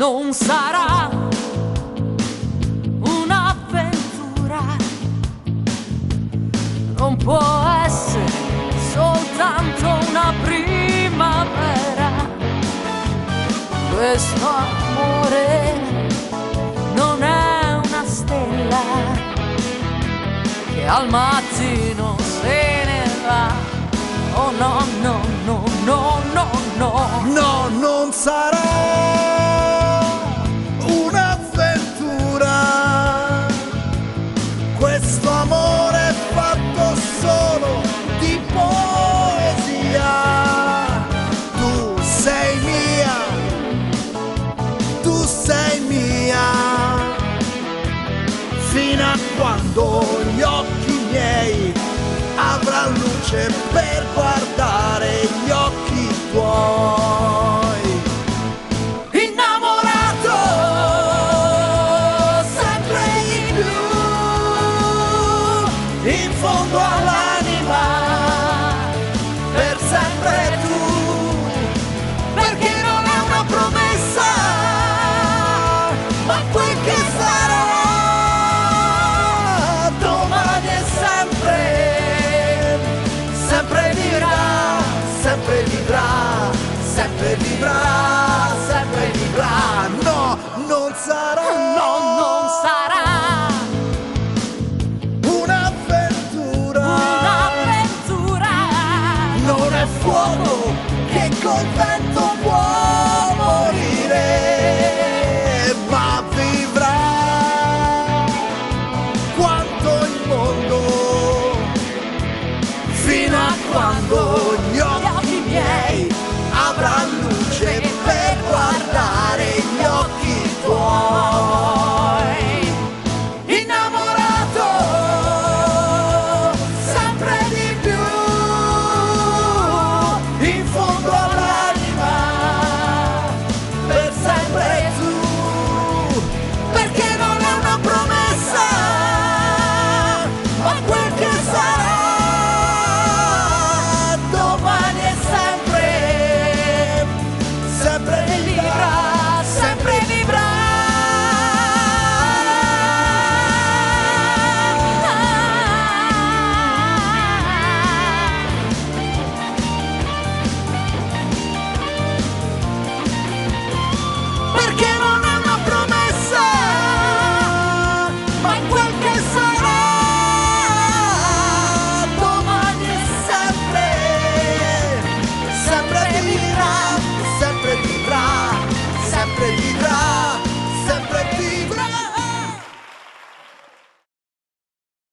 non sarà un'avventura, non può essere soltanto una primavera. Questo amore non è una stella che al mattino se ne va. Oh no, no, no, no, no, no. No, non sarà un'avventura. Questo amore è fatto solo di poesia. Tu sei mia, tu sei mia, fino a quando gli occhi miei avranno luce per guardare gli occhi tuoi. Innamorato sempre di più, in fondo all'anima, per sempre tu, perché non è una promessa, ma quel che sarà domani è sempre. Sempre vivrà, sempre vivrà, sempre vivrà, sempre vivrà. No, non sarà